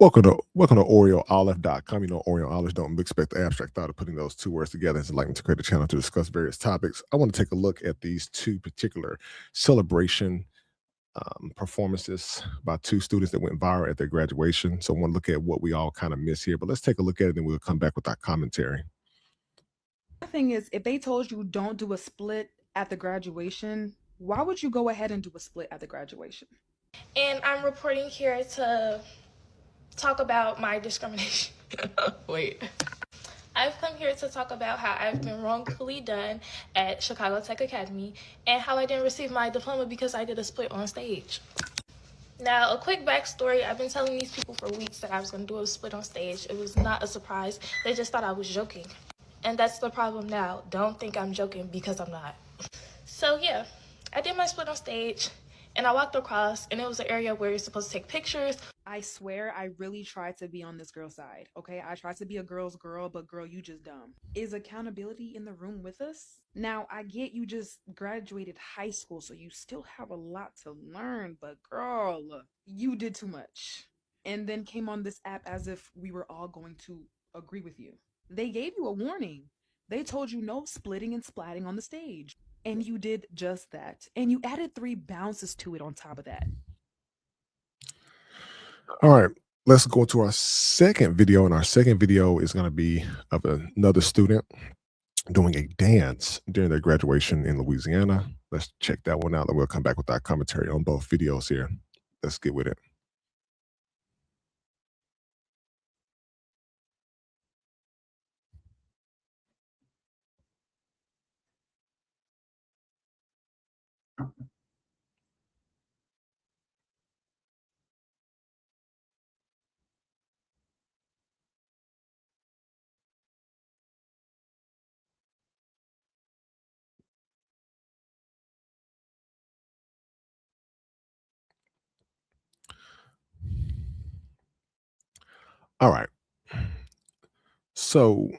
Welcome to OreoOlive.com. You know, Oreo Olives don't expect the abstract thought of putting those two words together. It's like to create a channel to discuss various topics. I want to take a look at these two particular celebration performances by two students that went viral at their graduation. So I want to look at what we all kind of miss here. But let's take a look at it, and we'll come back with our commentary. The thing is, if they told you don't do a split at the graduation, why would you go ahead and do a split at the graduation? And I'm reporting here to talk about my discrimination. Wait. I've come here to talk about how I've been wrongfully done at Chicago Tech Academy and how I didn't receive my diploma because I did a split on stage. Now, a quick backstory. I've been telling these people for weeks that I was going to do a split on stage. It was not a surprise. They just thought I was joking. And that's the problem now. Don't think I'm joking because I'm not. So yeah, I did my split on stage and I walked across and it was an area where you're supposed to take pictures. I swear I really tried to be on this girl's side, okay? I tried to be a girl's girl, but girl, you just dumb. Is accountability in the room with us? Now, I get you just graduated high school, so you still have a lot to learn, but girl, you did too much. And then came on this app as if we were all going to agree with you. They gave you a warning. They told you no splitting and splatting on the stage. And you did just that. And you added 3 bounces to it on top of that. All right, let's go to our second video. And our second video is going to be of another student doing a dance during their graduation in Louisiana. Let's check that one out, and we'll come back with our commentary on both videos here. Let's get with it. All right. So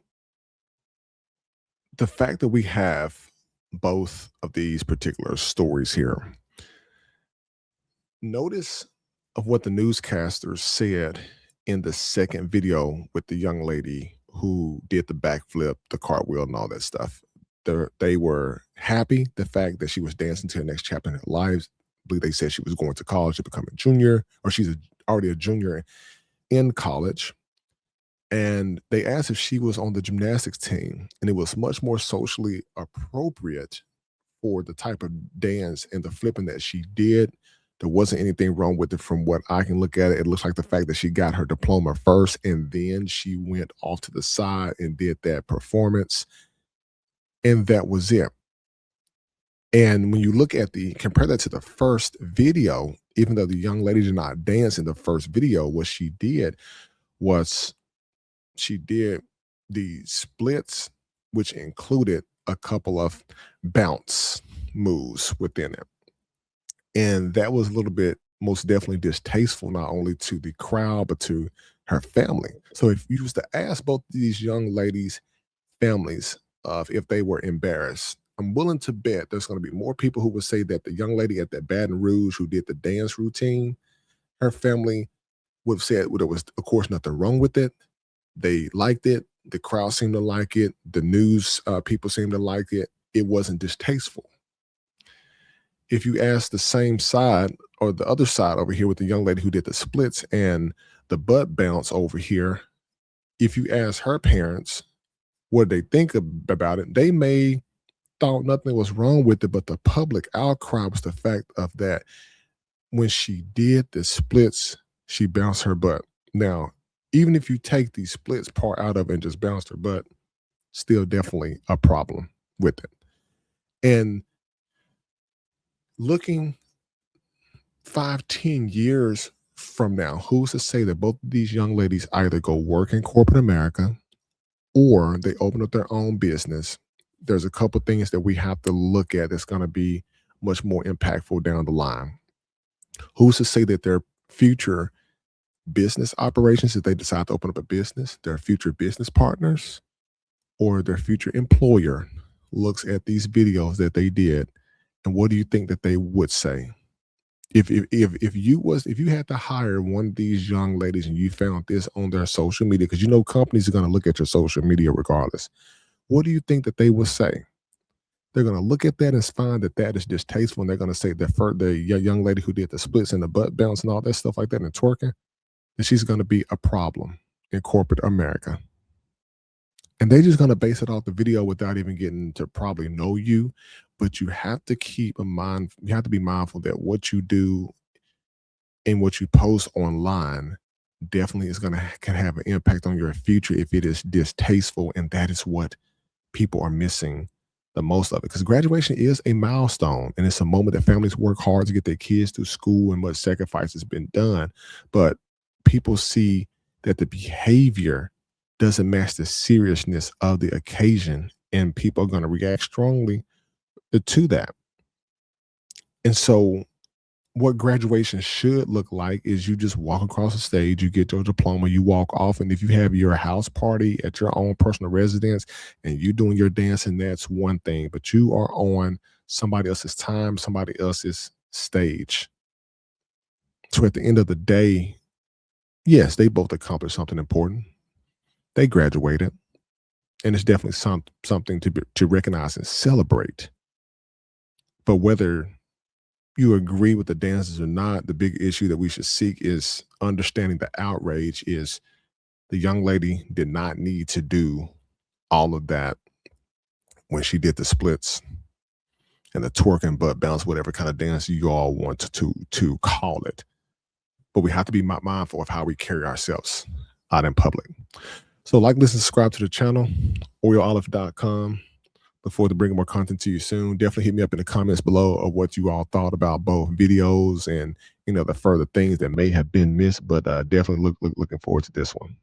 the fact that we have both of these particular stories here, notice of what the newscasters said in the second video with the young lady who did the backflip, the cartwheel, and all that stuff. They were happy the fact that she was dancing to the next chapter in her lives. I believe they said she was going to college to become a junior, or already a junior in college. And they asked if she was on the gymnastics team, and it was much more socially appropriate for the type of dance and the flipping that she did. There wasn't anything wrong with it from what I can look at it. It looks like the fact that she got her diploma first and then she went off to the side and did that performance. And that was it. And when you look at compare that to the first video, even though the young lady did not dance in the first video, what she did was she did the splits, which included a couple of bounce moves within it. And that was a little bit most definitely distasteful, not only to the crowd, but to her family. So if you was to ask both these young ladies' families of if they were embarrassed, I'm willing to bet there's going to be more people who would say that the young lady at that Baton Rouge who did the dance routine, her family would have said, well, there was, of course, nothing wrong with it. They liked it. The crowd seemed to like it. The news people seemed to like it. It wasn't distasteful. If you ask the same side or the other side over here with the young lady who did the splits and the butt bounce over here, if you ask her parents what they think about it, they may thought nothing was wrong with it, but the public outcry was the fact of that when she did the splits, she bounced her butt. Now, even if you take the splits part out of it and just bounced her butt, still definitely a problem with it. And looking 5-10 years from now, who's to say that both of these young ladies either go work in corporate America or they open up their own business? There's a couple things that we have to look at that's going to be much more impactful down the line. Who's to say that their future business operations, if they decide to open up a business, their future business partners or their future employer looks at these videos that they did, and what do you think that they would say? If you had to hire one of these young ladies and you found this on their social media, because you know companies are going to look at your social media regardless, what do you think that they would say? They're going to look at that and find that that is distasteful, and they're going to say that for the young lady who did the splits and the butt bounce and all that stuff like that and twerking, that she's going to be a problem in corporate America. And they're just going to base it off the video without even getting to probably know you. But you have to keep in mind, you have to be mindful that what you do and what you post online definitely is going to can have an impact on your future if it is distasteful. And that is what people are missing the most of it, because graduation is a milestone and it's a moment that families work hard to get their kids through school and much sacrifice has been done. But people see that the behavior doesn't match the seriousness of the occasion, and people are going to react strongly to that. And so what graduation should look like is you just walk across the stage, you get your diploma, you walk off. And if you have your house party at your own personal residence and you doing your dancing, that's one thing. But you are on somebody else's time, somebody else's stage. So at the end of the day, yes, they both accomplished something important. They graduated, and it's definitely something to recognize and celebrate. But whether you agree with the dances or not, the big issue that we should seek is understanding the outrage is the young lady did not need to do all of that when she did the splits and the twerk and butt bounce, whatever kind of dance you all want to call it. But we have to be mindful of how we carry ourselves out in public. So like, listen, subscribe to the channel, OreoOlive.com. Look forward to bringing more content to you soon. Definitely hit me up in the comments below of what you all thought about both videos and the further things that may have been missed. But definitely looking forward to this one.